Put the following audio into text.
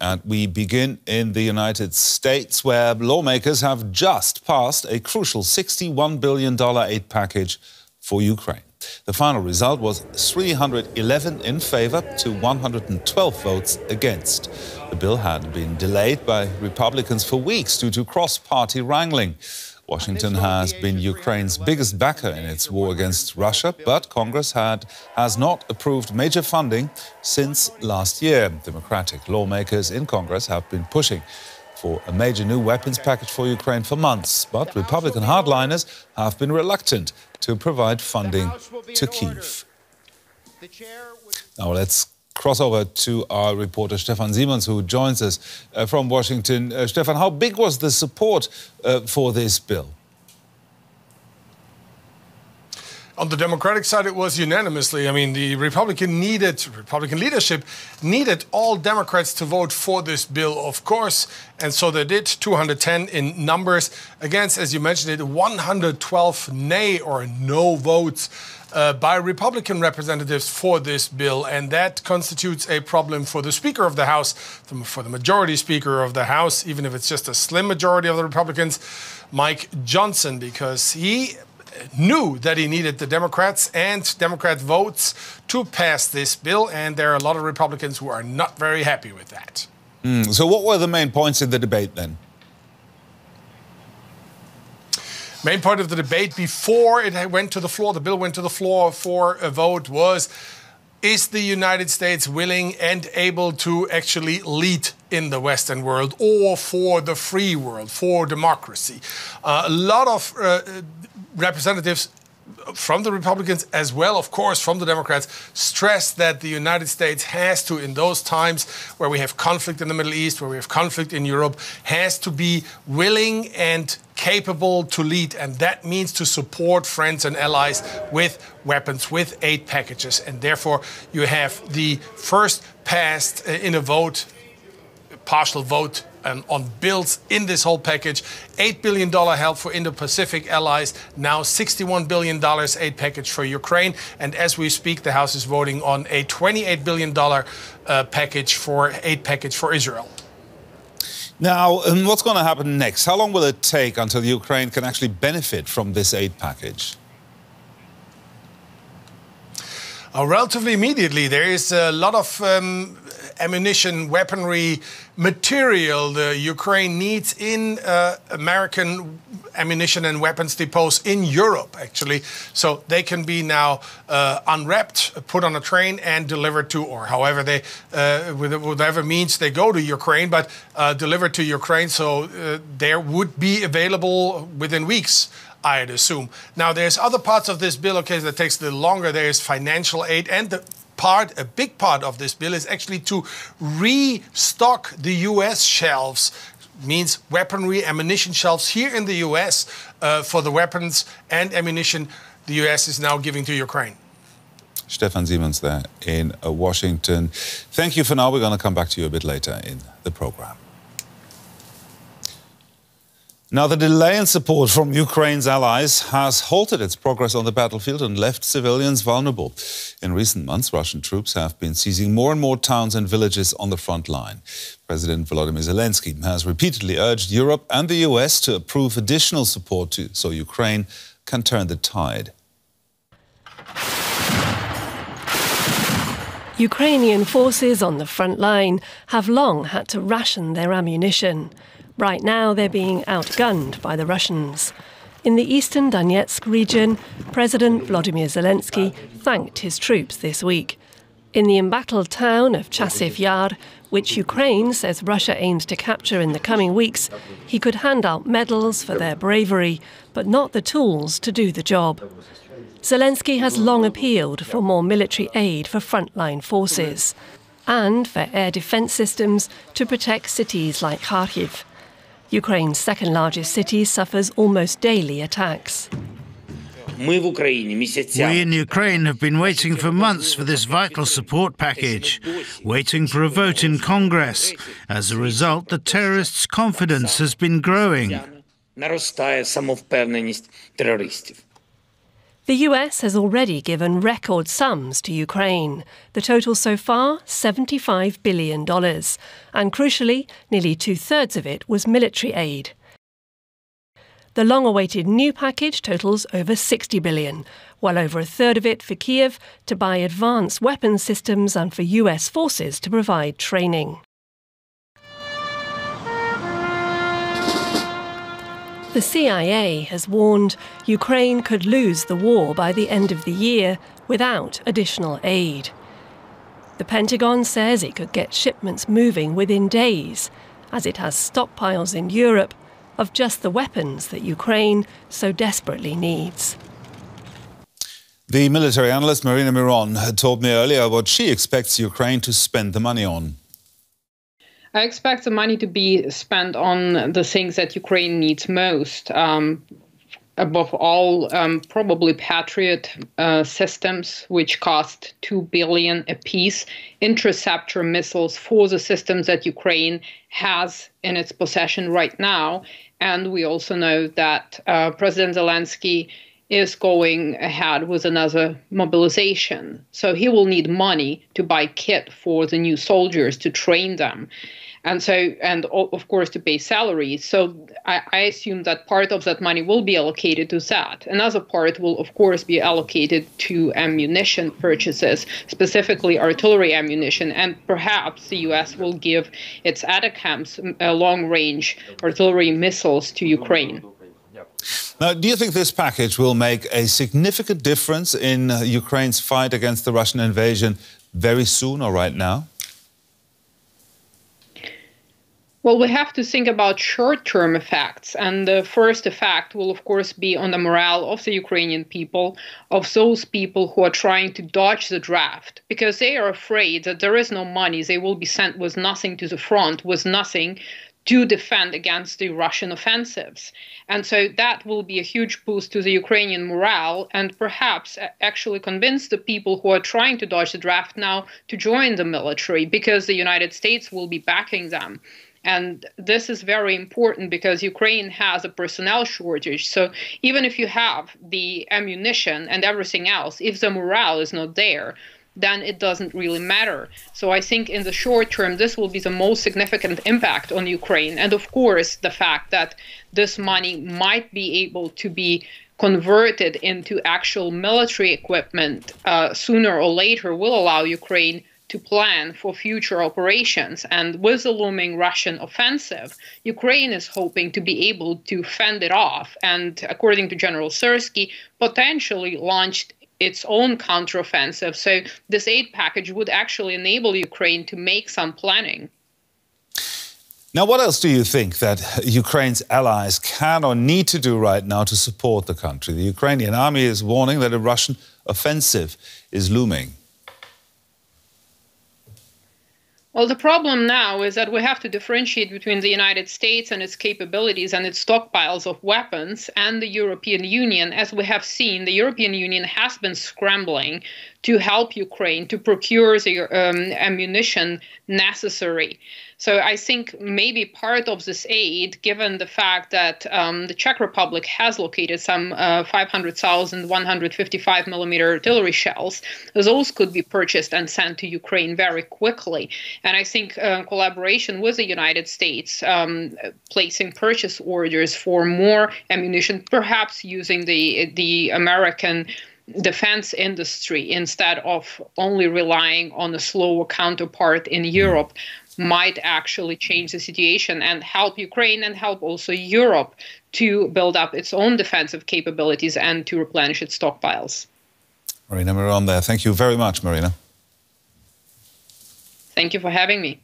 And we begin in the United States, where lawmakers have just passed a crucial $61 billion aid package for Ukraine. The final result was 311 in favor to 112 votes against. The bill had been delayed by Republicans for weeks due to cross-party wrangling. Washington has been Ukraine's biggest backer in its war against Russia, but Congress has not approved major funding since last year. Democratic lawmakers in Congress have been pushing for a major new weapons package for Ukraine for months, but Republican hardliners have been reluctant to provide funding to Kyiv. Now let's cross over to our reporter Stefan Simons, who joins us from Washington. Stefan, how big was the support for this bill? On the Democratic side, it was unanimously. I mean, the Republican leadership needed all Democrats to vote for this bill, of course. And so they did, 210 in numbers. Against, as you mentioned it, 112 nay or no votes by Republican representatives for this bill. And that constitutes a problem for the Speaker of the House, for the majority Speaker of the House, even if it's just a slim majority of the Republicans, Mike Johnson, because he knew that he needed the Democrats and Democrat votes to pass this bill, and there are a lot of Republicans who are not very happy with that. So what were the main points in the debate then? Main point of the debate before it went to the floor, the bill went to the floor for a vote, was: is the United States willing and able to actually lead in the Western world, or for the free world, for democracy? A lot of representatives from the Republicans, as well, of course, from the Democrats, stress that the United States has to, in those times where we have conflict in the Middle East, where we have conflict in Europe, has to be willing and capable to lead. And that means to support friends and allies with weapons, with aid packages. And therefore, you have the first passed in a vote, partial vote, on bills in this whole package. $8 billion help for Indo-Pacific allies, now $61 billion aid package for Ukraine. And as we speak, the House is voting on a $28 billion aid package for Israel. Now, what's going to happen next? How long will it take until Ukraine can actually benefit from this aid package? Relatively immediately. There is a lot of ammunition, weaponry, material the Ukraine needs in American ammunition and weapons depots in Europe, actually. So they can be now unwrapped, put on a train and delivered to, or however they, with whatever means they go to Ukraine, but delivered to Ukraine. So there would be available within weeks, I'd assume. Now, there's other parts of this bill, okay, that takes a little longer. There's financial aid, and a big part of this bill is actually to restock the U.S. shelves, means weaponry, ammunition shelves here in the U.S. For the weapons and ammunition the U.S. is now giving to Ukraine. Stefan Simons there in Washington. Thank you for now. We're going to come back to you a bit later in the program. Now, the delay in support from Ukraine's allies has halted its progress on the battlefield and left civilians vulnerable. In recent months, Russian troops have been seizing more and more towns and villages on the front line. President Volodymyr Zelensky has repeatedly urged Europe and the US to approve additional support so Ukraine can turn the tide. Ukrainian forces on the front line have long had to ration their ammunition. Right now, they're being outgunned by the Russians. In the eastern Donetsk region, President Volodymyr Zelensky thanked his troops this week. In the embattled town of Chasiv Yar, which Ukraine says Russia aims to capture in the coming weeks, he could hand out medals for their bravery, but not the tools to do the job. Zelensky has long appealed for more military aid for frontline forces and for air defence systems to protect cities like Kharkiv. Ukraine's second-largest city suffers almost daily attacks. We in Ukraine have been waiting for months for this vital support package, waiting for a vote in Congress. As a result, the terrorists' confidence has been growing. The US has already given record sums to Ukraine. The total so far, $75 billion. And crucially, nearly two-thirds of it was military aid. The long-awaited new package totals over $60 billion, well over a third of it for Kyiv to buy advanced weapons systems and for US forces to provide training. The CIA has warned Ukraine could lose the war by the end of the year without additional aid. The Pentagon says it could get shipments moving within days, as it has stockpiles in Europe of just the weapons that Ukraine so desperately needs. The military analyst Marina Miron had told me earlier what she expects Ukraine to spend the money on. I expect the money to be spent on the things that Ukraine needs most. Above all, probably Patriot systems, which cost $2 billion apiece, interceptor missiles for the systems that Ukraine has in its possession right now. And we also know that President Zelensky is going ahead with another mobilization. So he will need money to buy kit for the new soldiers, to train them. And of course, to pay salaries. So I assume that part of that money will be allocated to that. Another part will, of course, be allocated to ammunition purchases, specifically artillery ammunition. And perhaps the U.S. will give its ATACMS long-range artillery missiles to Ukraine. Now, do you think this package will make a significant difference in Ukraine's fight against the Russian invasion very soon or right now? Well, we have to think about short-term effects. And the first effect will, of course, be on the morale of the Ukrainian people, of those people who are trying to dodge the draft, because they are afraid that there is no money. They will be sent with nothing to the front, with nothing to defend against the Russian offensives. And so that will be a huge boost to the Ukrainian morale and perhaps actually convince the people who are trying to dodge the draft now to join the military, because the United States will be backing them. And this is very important because Ukraine has a personnel shortage. So even if you have the ammunition and everything else, if the morale is not there, then it doesn't really matter. So I think in the short term, this will be the most significant impact on Ukraine. And of course, the fact that this money might be able to be converted into actual military equipment sooner or later will allow Ukraine to plan for future operations. And with the looming Russian offensive, Ukraine is hoping to be able to fend it off and, according to General Syrskyi, potentially launched its own counteroffensive. So this aid package would actually enable Ukraine to make some planning. Now, what else do you think that Ukraine's allies can or need to do right now to support the country? The Ukrainian army is warning that a Russian offensive is looming. Well, the problem now is that we have to differentiate between the United States and its capabilities and its stockpiles of weapons and the European Union. As we have seen, the European Union has been scrambling to help Ukraine to procure the ammunition necessary. So I think maybe part of this aid, given the fact that the Czech Republic has located some 500,000 155mm artillery shells, those could be purchased and sent to Ukraine very quickly. And I think collaboration with the United States, placing purchase orders for more ammunition, perhaps using the American defense industry instead of only relying on a slower counterpart in Europe, might actually change the situation and help Ukraine and help also Europe to build up its own defensive capabilities and to replenish its stockpiles. Marina Miron there. Thank you very much, Marina. Thank you for having me.